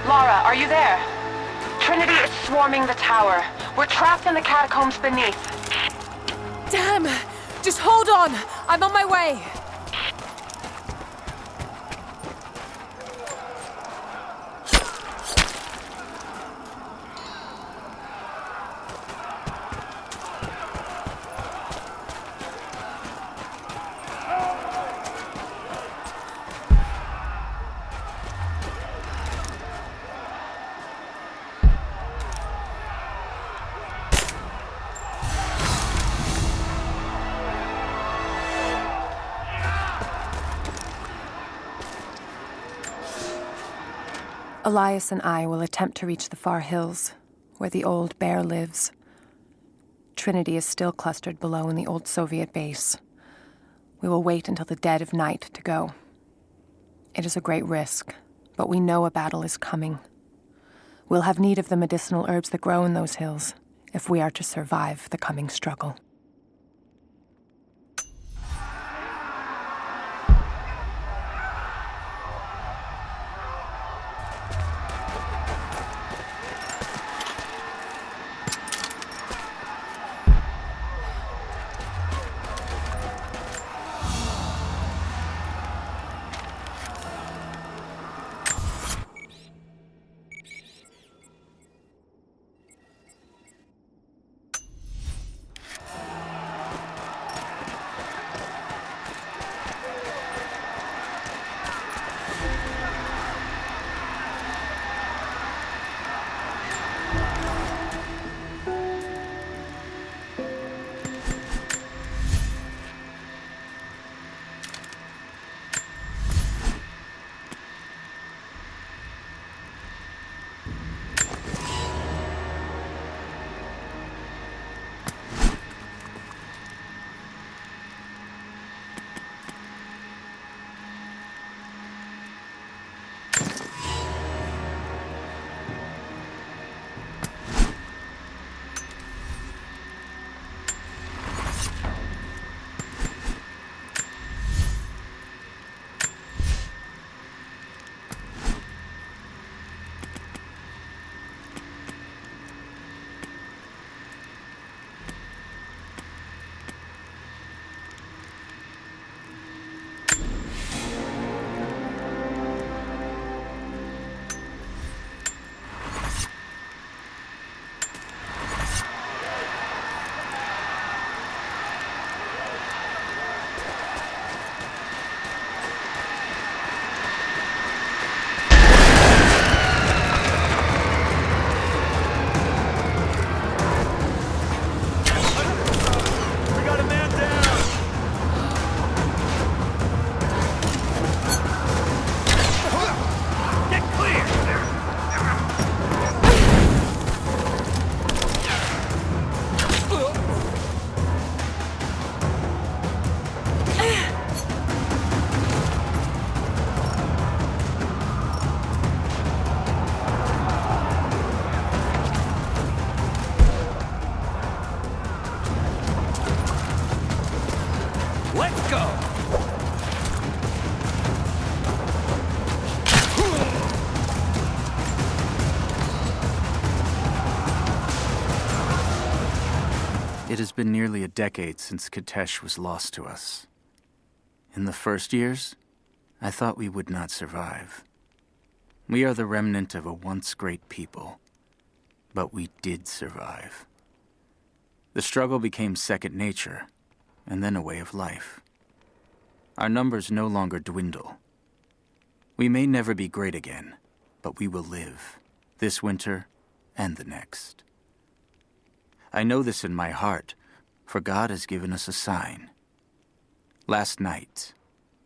Lara, are you there? Trinity is swarming the tower. We're trapped in the catacombs beneath. Damn! Just hold on! I'm on my way! Elias and I will attempt to reach the far hills, where the old bear lives. Trinity is still clustered below in the old Soviet base. We will wait until the dead of night to go. It is a great risk, but we know a battle is coming. We'll have need of the medicinal herbs that grow in those hills if we are to survive the coming struggle. It has been nearly a decade since Kitesh was lost to us. In the first years, I thought we would not survive. We are the remnant of a once great people, but we did survive. The struggle became second nature, and then a way of life. Our numbers no longer dwindle. We may never be great again, but we will live, this winter and the next. I know this in my heart, for God has given us a sign. Last night,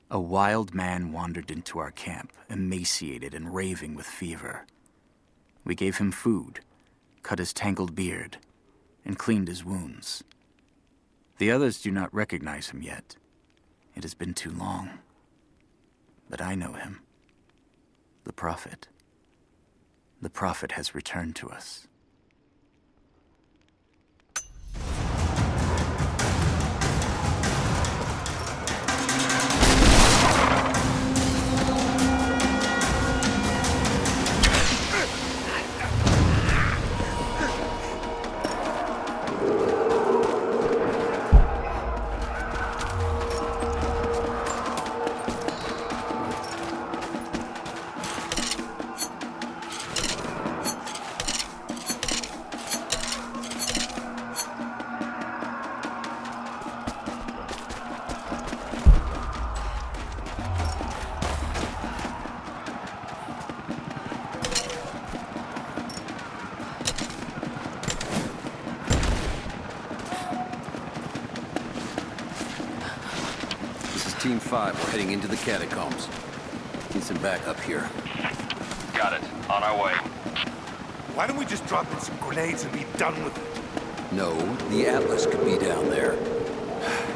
a wild man wandered into our camp, emaciated and raving with fever. We gave him food, cut his tangled beard, and cleaned his wounds. The others do not recognize him yet. It has been too long. But I know him. The Prophet. The Prophet has returned to us. Team 5, we're heading into the catacombs. Need some backup here. Got it. On our way. Why don't we just drop in some grenades and be done with it? No, the Atlas could be down there.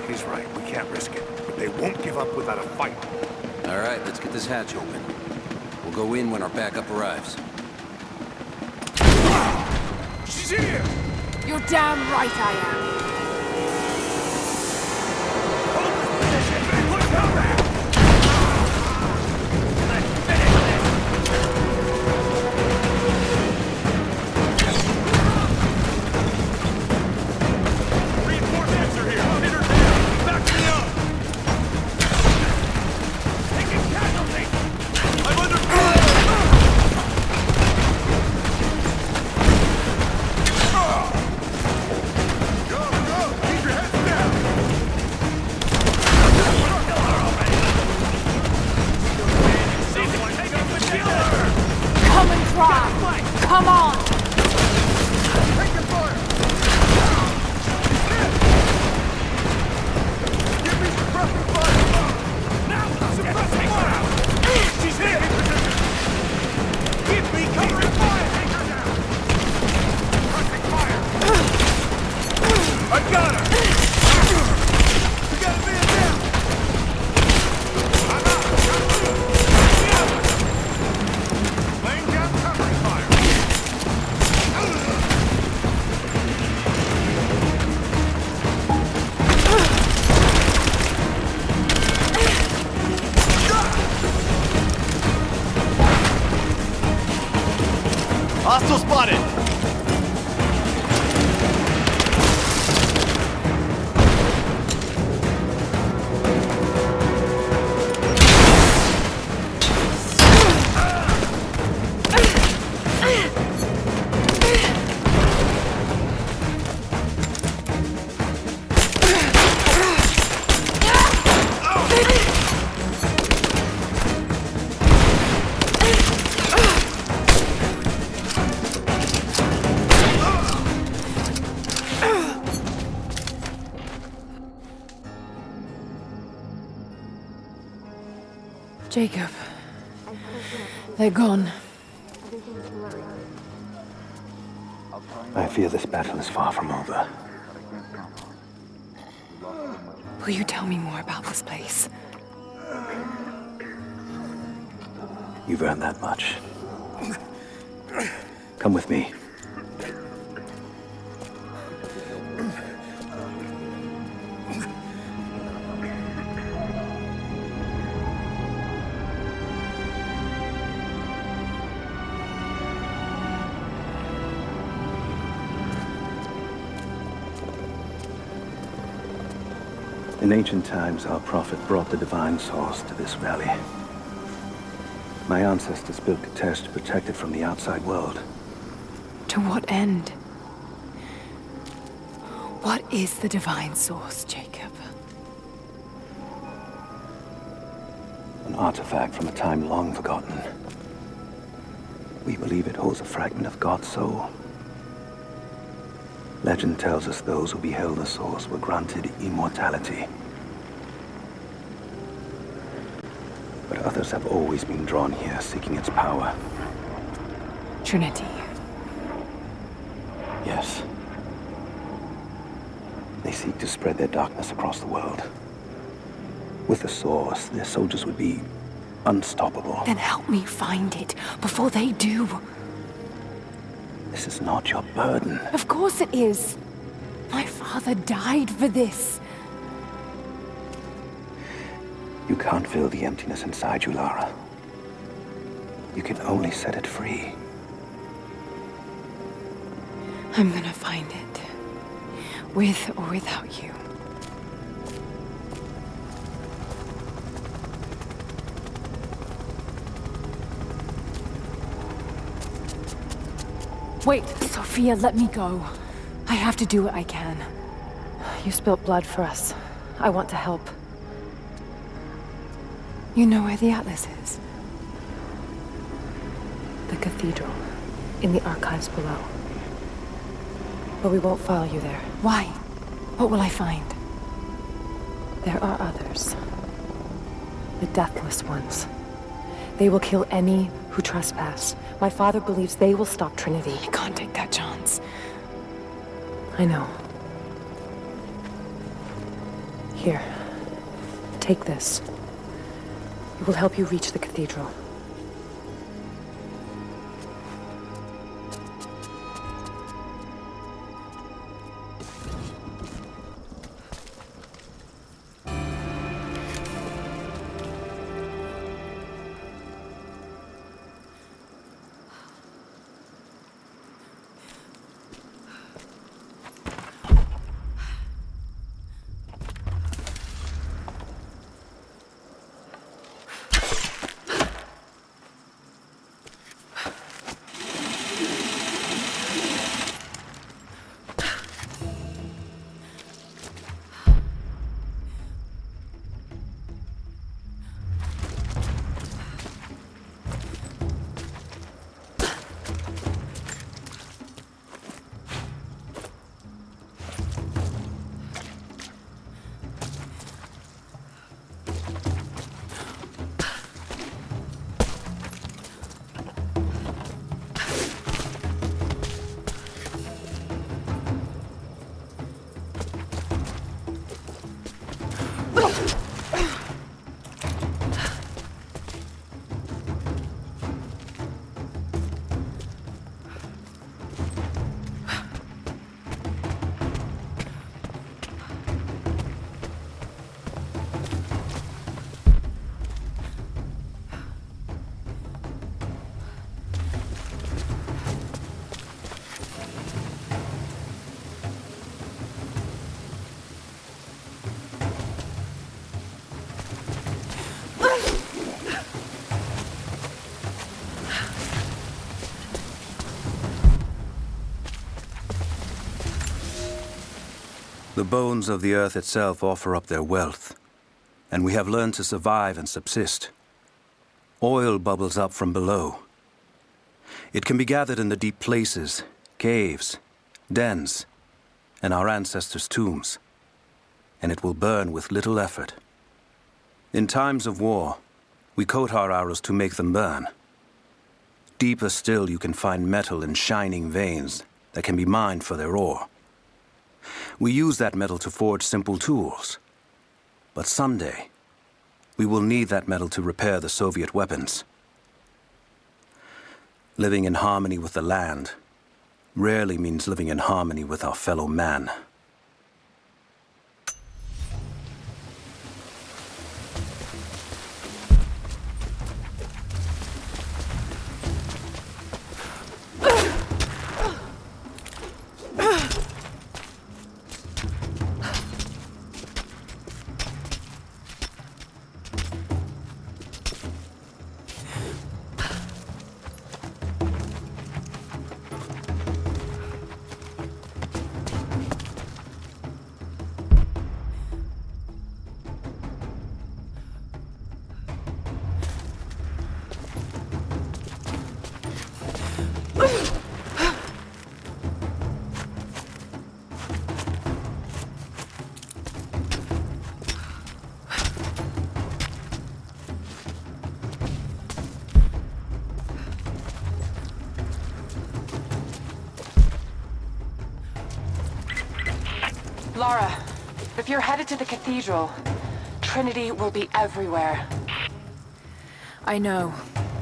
He's right, we can't risk it. But they won't give up without a fight. All right, let's get this hatch open. We'll go in when our backup arrives. She's here! You're damn right I am. Come on! She's hit! Give me covering fire! Take her down! Pressing fire! I got her! We got a man down! I'm out! Laying down covering fire! Hostile spotted! Jacob. They're gone. I fear this battle is far from over. Will you tell me more about this place? You've earned that much. Come with me. In ancient times, our prophet brought the divine source to this valley. My ancestors built Katesh to protect it from the outside world. To what end? What is the divine source, Jacob? An artifact from a time long forgotten. We believe it holds a fragment of God's soul. Legend tells us those who beheld the source were granted immortality. But others have always been drawn here, seeking its power. Trinity. Yes. They seek to spread their darkness across the world. With the source, their soldiers would be unstoppable. Then help me find it before they do. This is not your burden. Of course it is. My father died for this. You can't fill the emptiness inside you, Lara. You can only set it free. I'm gonna find it. With or without you. Wait, Sophia, let me go. I have to do what I can. You spilt blood for us. I want to help. You know where the Atlas is? The cathedral, in the archives below. But we won't follow you there. Why? What will I find? There are others. The Deathless Ones. They will kill any who trespass. My father believes they will stop Trinity. I can't take that chance. I know. Here. Take this. It will help you reach the cathedral. The bones of the earth itself offer up their wealth, and we have learned to survive and subsist. Oil bubbles up from below. It can be gathered in the deep places, caves, dens, and our ancestors' tombs, and it will burn with little effort. In times of war, we coat our arrows to make them burn. Deeper still, you can find metal in shining veins that can be mined for their ore. We use that metal to forge simple tools. But someday, we will need that metal to repair the Soviet weapons. Living in harmony with the land rarely means living in harmony with our fellow man. Lara, if you're headed to the cathedral, Trinity will be everywhere. I know,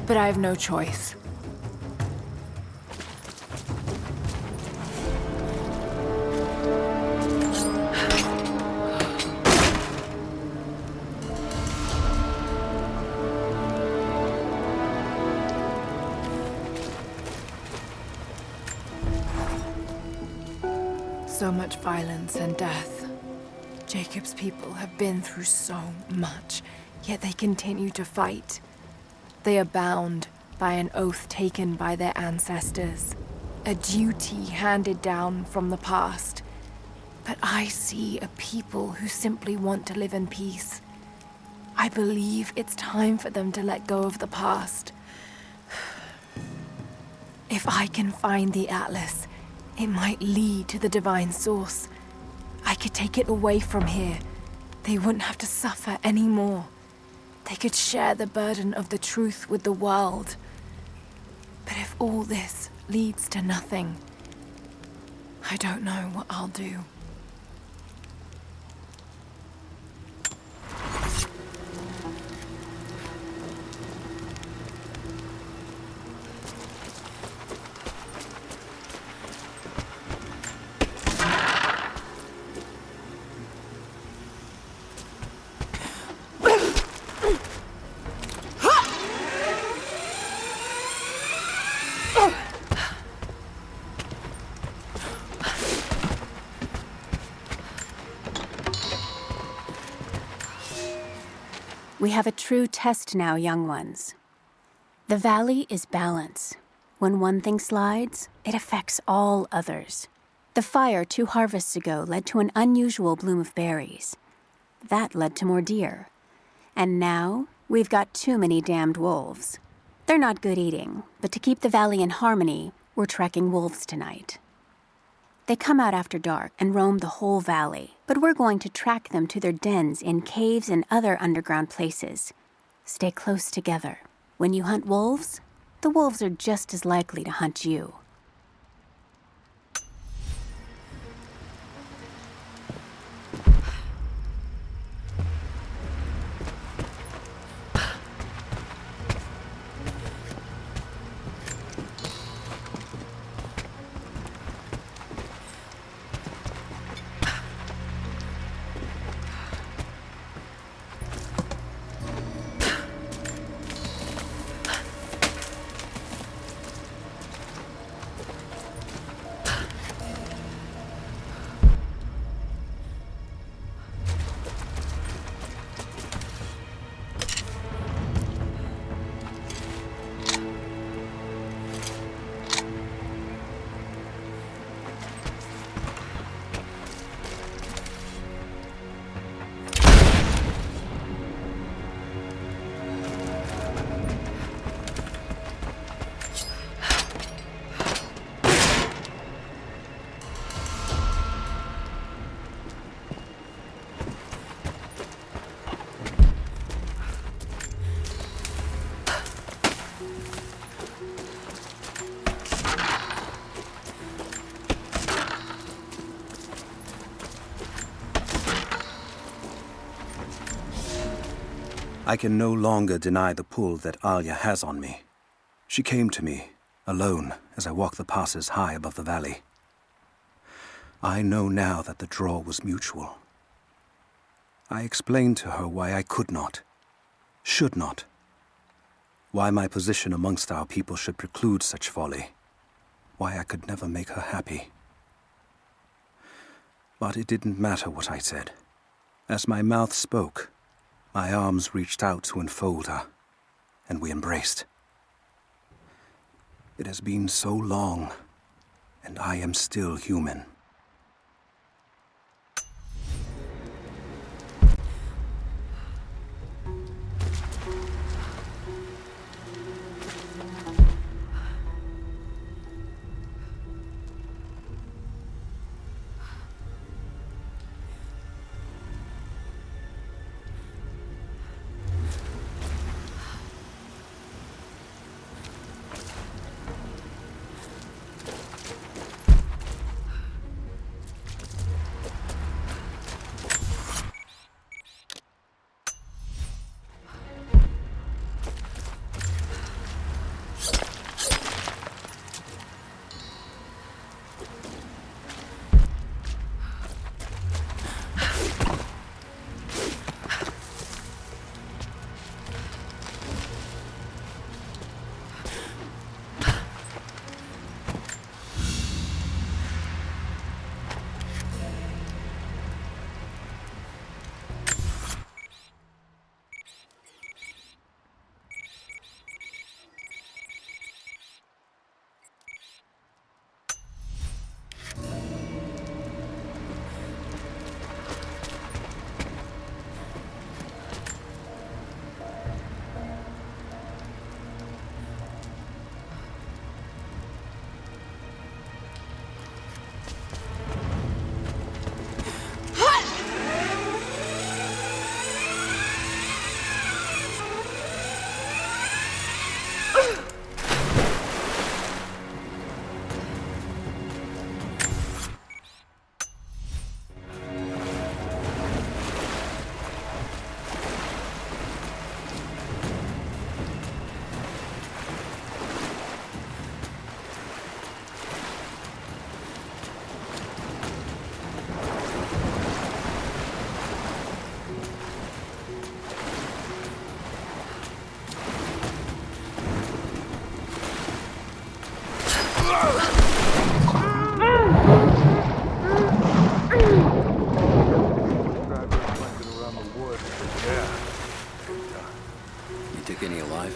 but I have no choice. So much violence and death. Jacob's people have been through so much, yet they continue to fight. They are bound by an oath taken by their ancestors, a duty handed down from the past. But I see a people who simply want to live in peace. I believe it's time for them to let go of the past. If I can find the Atlas, it might lead to the divine source. I could take it away from here. They wouldn't have to suffer anymore. They could share the burden of the truth with the world. But if all this leads to nothing, I don't know what I'll do. We have a true test now, young ones. The valley is balance. When one thing slides, it affects all others. The fire 2 harvests ago led to an unusual bloom of berries. That led to more deer. And now, we've got too many damned wolves. They're not good eating, but to keep the valley in harmony, we're tracking wolves tonight. They come out after dark and roam the whole valley, but we're going to track them to their dens in caves and other underground places. Stay close together. When you hunt wolves, the wolves are just as likely to hunt you. I can no longer deny the pull that Alia has on me. She came to me, alone, as I walked the passes high above the valley. I know now that the draw was mutual. I explained to her why I could not, should not, why my position amongst our people should preclude such folly, why I could never make her happy. But it didn't matter what I said. As my mouth spoke, my arms reached out to enfold her, and we embraced. It has been so long, and I am still human. take any alive?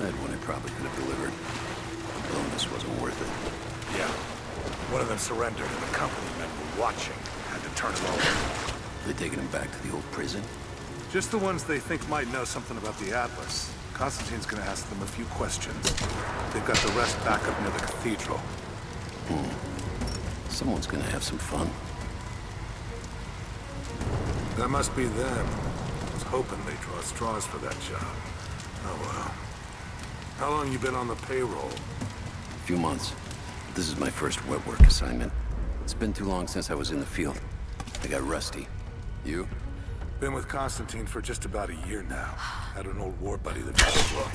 I had one I probably could have delivered. The bonus wasn't worth it. Yeah. One of them surrendered and the company men were watching. Had to turn him over. They taking him back to the old prison? Just the ones they think might know something about the Atlas. Constantine's gonna ask them a few questions. They've got the rest back up near the cathedral. Someone's gonna have some fun. That must be them. I was hoping they'd draw straws for that job. Oh well. How long you been on the payroll? A few months. This is my first wet work assignment. It's been too long since I was in the field. I got rusty. You? Been with Constantine for just about a year now. Had an old war buddy that followed me.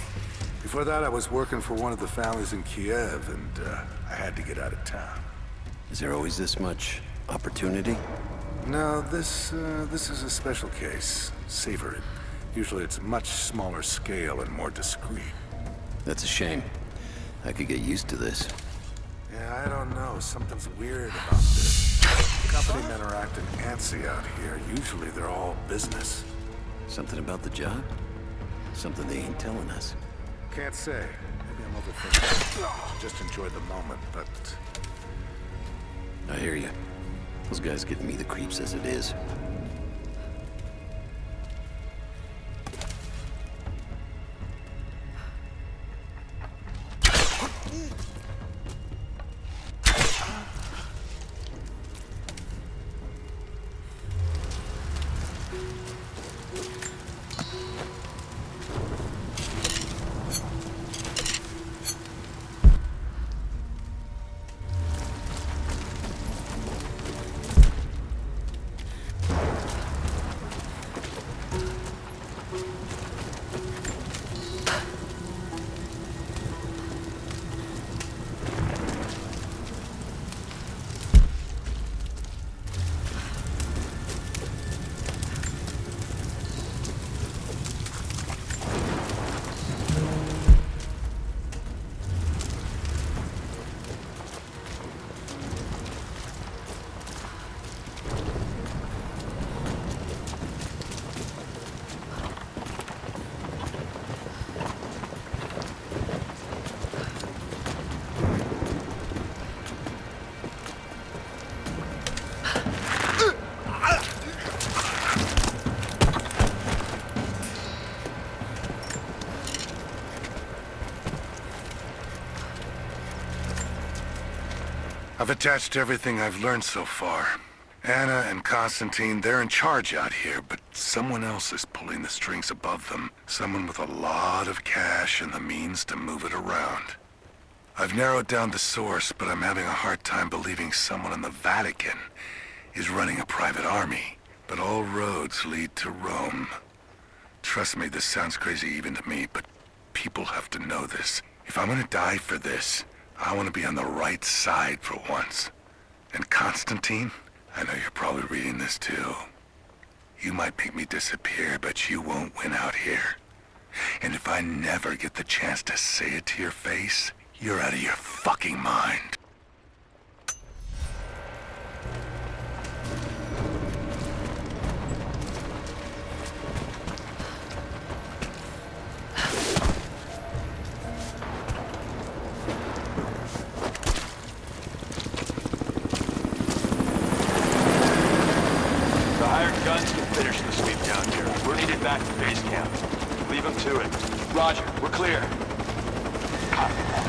Before that, I was working for one of the families in Kiev, and I had to get out of town. Is there always this much opportunity? No, this is a special case. Savor it. Usually it's much smaller scale and more discreet. That's a shame. I could get used to this. Yeah, I don't know. Something's weird about this. Company men are acting antsy out here. Usually they're all business. Something about the job? Something they ain't telling us. Can't say. Maybe I'm overthinking. Just enjoy the moment, but... I hear you. Those guys give me the creeps as it is. I've attached everything I've learned so far. Anna and Constantine, they're in charge out here, but someone else is pulling the strings above them. Someone with a lot of cash and the means to move it around. I've narrowed down the source, but I'm having a hard time believing someone in the Vatican is running a private army. But all roads lead to Rome. Trust me, this sounds crazy even to me, but people have to know this. If I'm gonna die for this, I want to be on the right side for once. And Constantine, I know you're probably reading this too. You might make me disappear, but you won't win out here. And if I never get the chance to say it to your face, you're out of your fucking mind. Guns can finish the sweep down here. We're needed back to base camp. Leave them to it. Roger, we're clear. Copy that.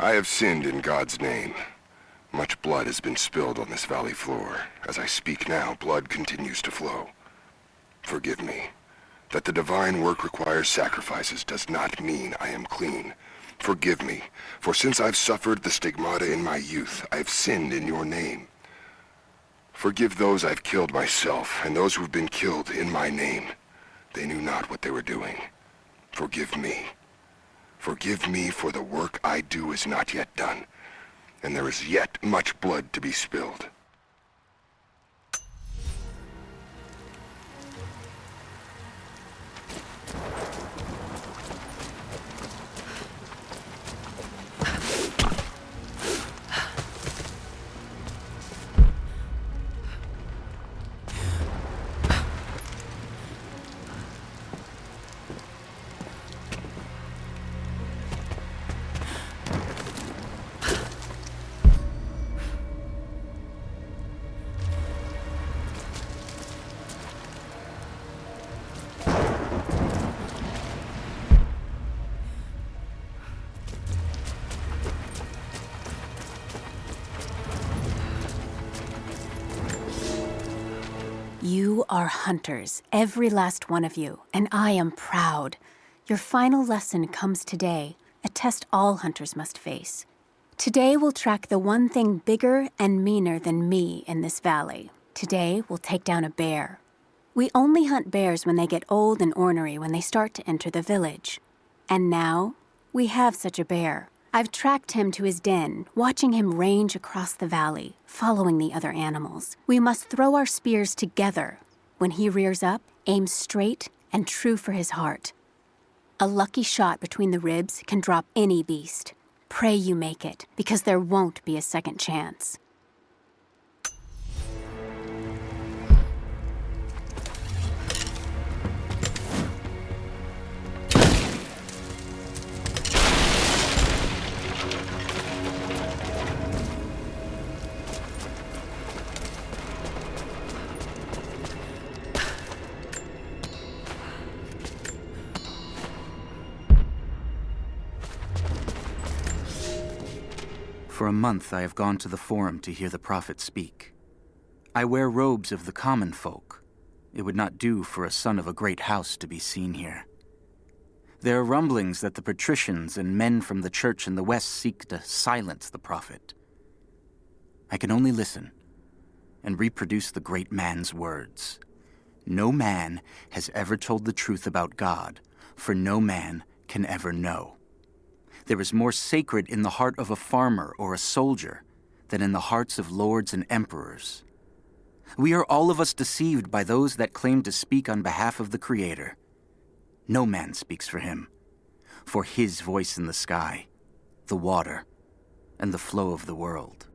I have sinned in God's name. Much blood has been spilled on this valley floor. As I speak now, blood continues to flow. Forgive me. That the divine work requires sacrifices does not mean I am clean. Forgive me, for since I've suffered the stigmata in my youth, I have sinned in your name. Forgive those I've killed myself, and those who've been killed in my name. They knew not what they were doing. Forgive me. Forgive me, for the work I do is not yet done, and there is yet much blood to be spilled. You are hunters, every last one of you, and I am proud. Your final lesson comes today, a test all hunters must face. Today we'll track the one thing bigger and meaner than me in this valley. Today we'll take down a bear. We only hunt bears when they get old and ornery when they start to enter the village. And now, we have such a bear. I've tracked him to his den, watching him range across the valley, following the other animals. We must throw our spears together. When he rears up, aim straight and true for his heart. A lucky shot between the ribs can drop any beast. Pray you make it, because there won't be a second chance. For a month I have gone to the Forum to hear the prophet speak. I wear robes of the common folk. It would not do for a son of a great house to be seen here. There are rumblings that the patricians and men from the church in the west seek to silence the prophet. I can only listen and reproduce the great man's words. No man has ever told the truth about God, for no man can ever know. There is more sacred in the heart of a farmer or a soldier than in the hearts of lords and emperors. We are all of us deceived by those that claim to speak on behalf of the Creator. No man speaks for him, for his voice in the sky, the water, and the flow of the world.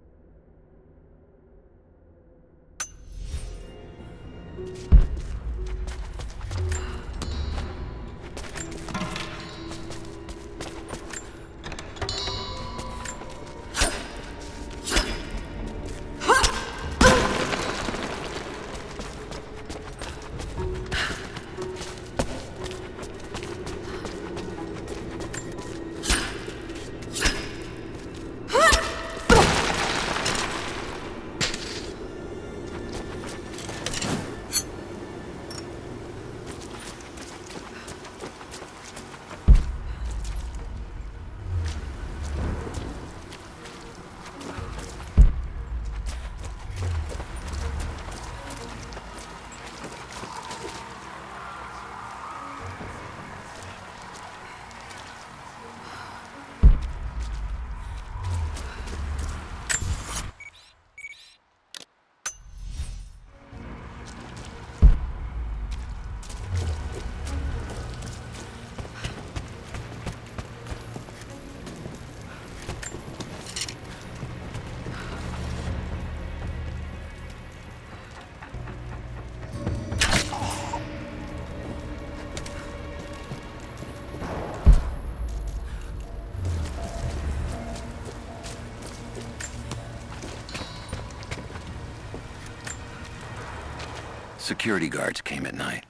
Security guards came at night.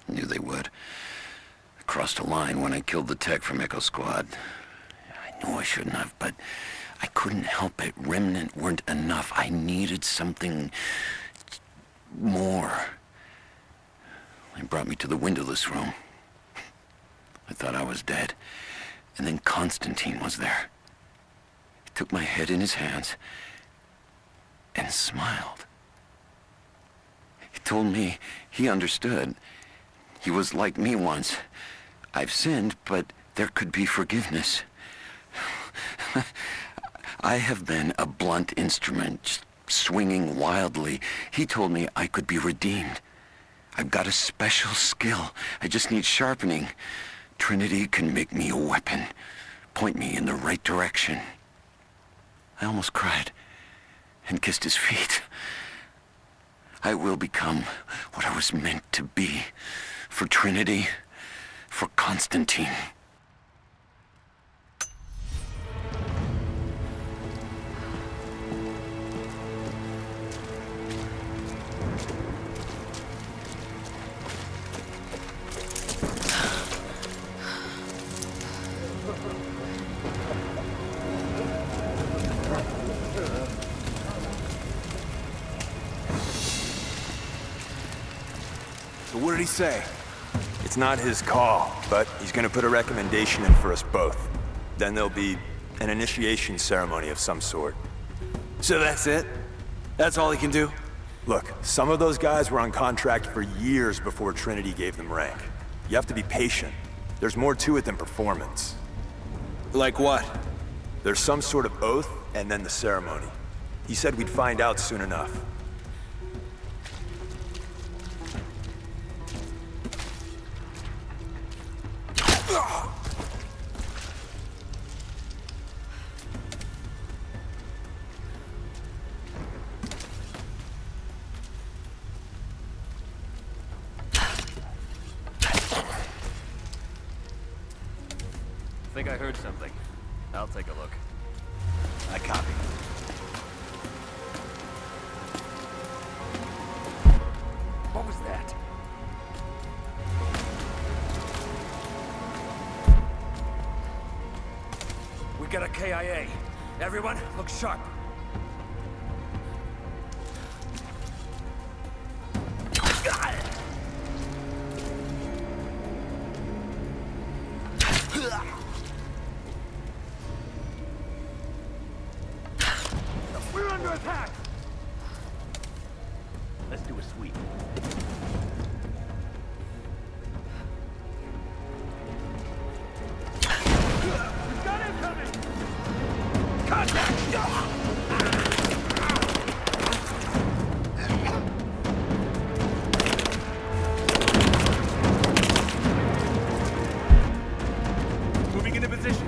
Knew they would. I crossed a line when I killed the tech from Echo Squad. I No, I shouldn't have, but I couldn't help it. Remnant weren't enough. I needed something more. They brought me to the windowless room. I thought I was dead. And then Constantine was there. He took my head in his hands and smiled. He told me he understood. He was like me once. I've sinned, but there could be forgiveness. I have been a blunt instrument, swinging wildly. He told me I could be redeemed. I've got a special skill. I just need sharpening. Trinity can make me a weapon, point me in the right direction. I almost cried and kissed his feet. I will become what I was meant to be. For Trinity, for Constantine. So what did he say? It's not his call, but he's gonna put a recommendation in for us both. Then there'll be an initiation ceremony of some sort. So that's it? That's all he can do? Look, some of those guys were on contract for years before Trinity gave them rank. You have to be patient. There's more to it than performance. Like what? There's some sort of oath, and then the ceremony. He said we'd find out soon enough. I think I heard something. I'll take a look. I copy. What was that? We got a KIA. Everyone, look sharp. We're under attack! Let's do a sweep. We've got incoming! Contact! Moving into position.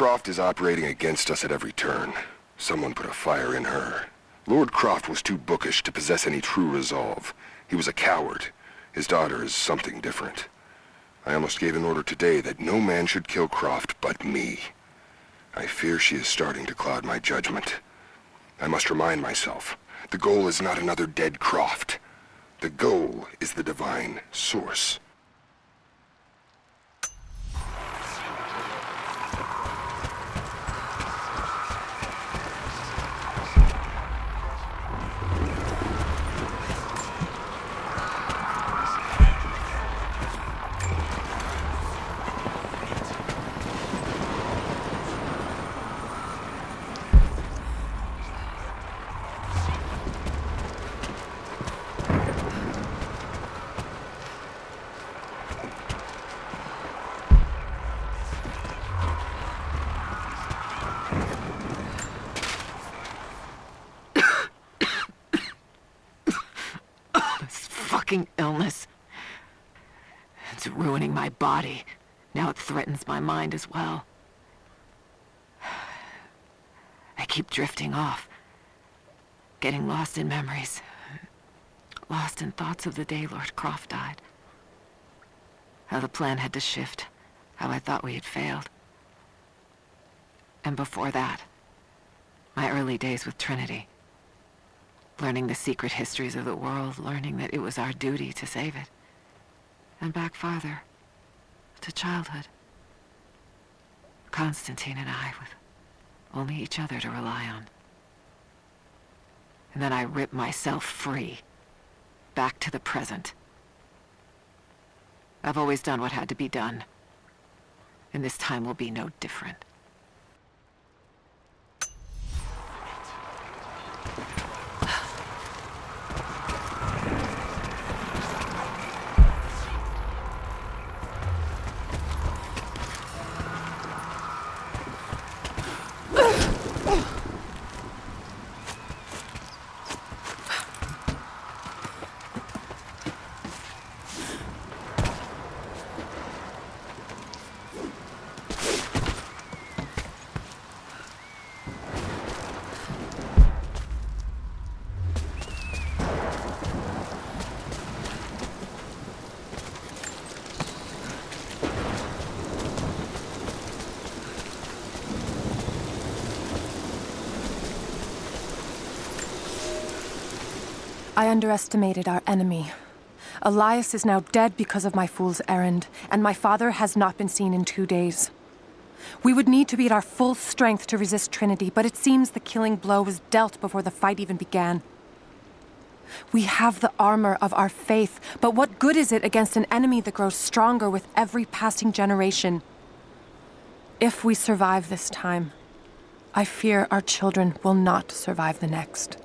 Croft is operating against us at every turn. Someone put a fire in her. Lord Croft was too bookish to possess any true resolve. He was a coward. His daughter is something different. I almost gave an order today that no man should kill Croft but me. I fear she is starting to cloud my judgment. I must remind myself, the goal is not another dead Croft. The goal is the divine source. Illness. It's ruining my body. Now it threatens my mind as well. I keep drifting off, getting lost in memories, lost in thoughts of the day Lord Croft died. How the plan had to shift, how I thought we had failed. And before that, my early days with Trinity. Learning the secret histories of the world, learning that it was our duty to save it. And back farther, to childhood. Constantine and I, with only each other to rely on. And then I ripped myself free, back to the present. I've always done what had to be done, and this time will be no different. I underestimated our enemy. Elias is now dead because of my fool's errand, and my father has not been seen in 2 days. We would need to be at our full strength to resist Trinity, but it seems the killing blow was dealt before the fight even began. We have the armor of our faith, but what good is it against an enemy that grows stronger with every passing generation? If we survive this time, I fear our children will not survive the next.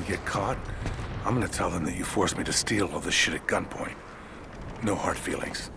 get caught, I'm gonna tell them that you forced me to steal all this shit at gunpoint. No hard feelings.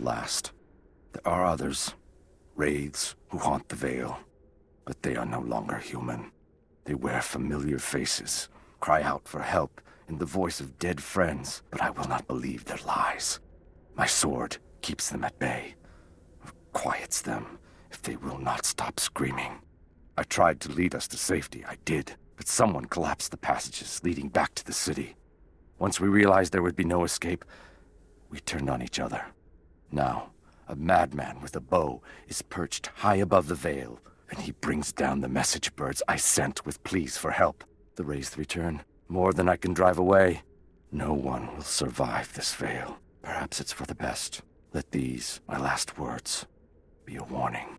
last. There are others, wraiths who haunt the Vale, but they are no longer human. They wear familiar faces, cry out for help in the voice of dead friends, but I will not believe their lies. My sword keeps them at bay, quiets them if they will not stop screaming. I tried to lead us to safety, I did, but someone collapsed the passages leading back to the city. Once we realized there would be no escape, we turned on each other. Now, A madman with a bow is perched high above the veil, and he brings down the message birds I sent with pleas for help. The rays return, more than I can drive away. No one will survive this veil. Perhaps it's for the best. Let these, my last words, be a warning.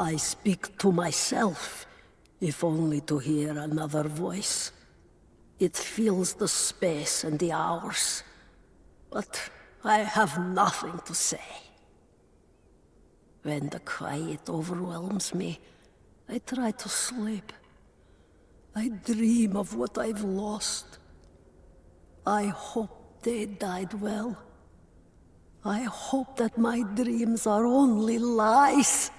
I speak to myself, if only to hear another voice. It fills the space and the hours, but I have nothing to say. When the quiet overwhelms me, I try to sleep. I dream of what I've lost. I hope they died well. I hope that my dreams are only lies.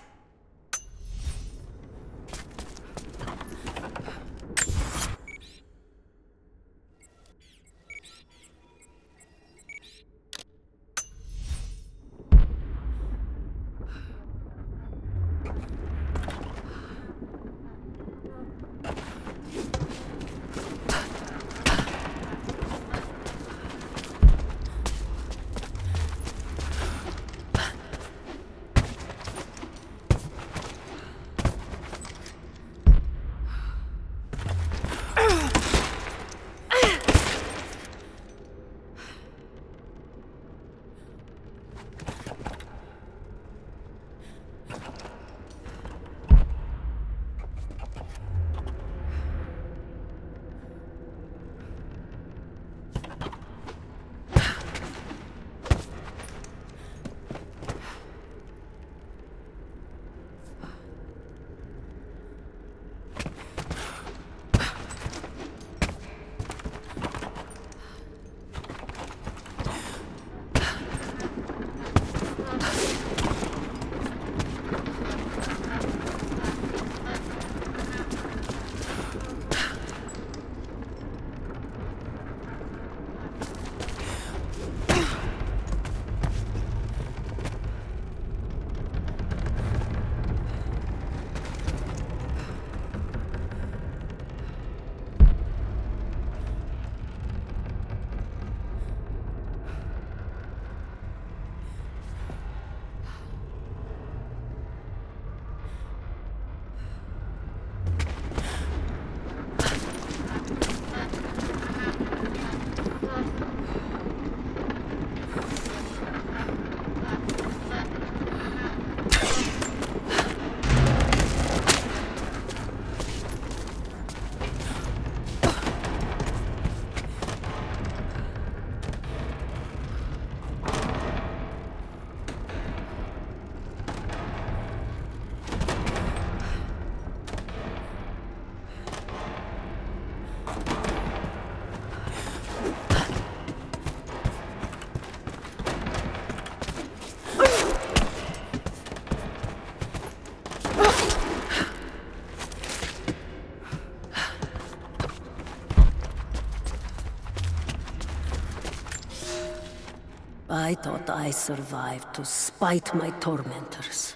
I thought I survived to spite my tormentors.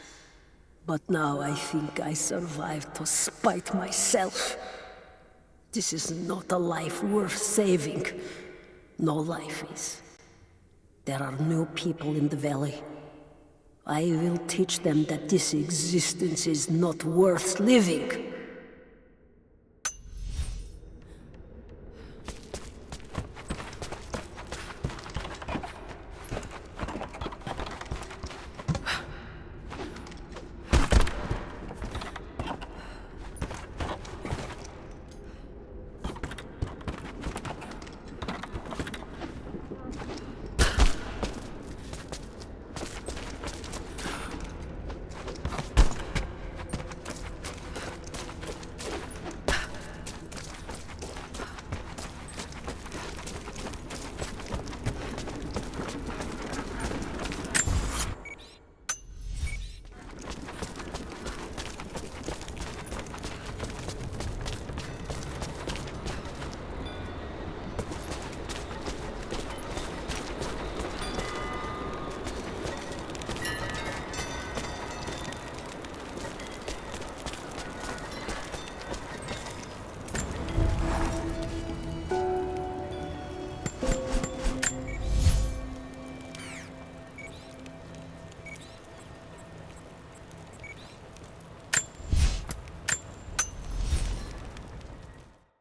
But now I think I survived to spite myself. This is not a life worth saving. No life is. There are new people in the valley. I will teach them that this existence is not worth living.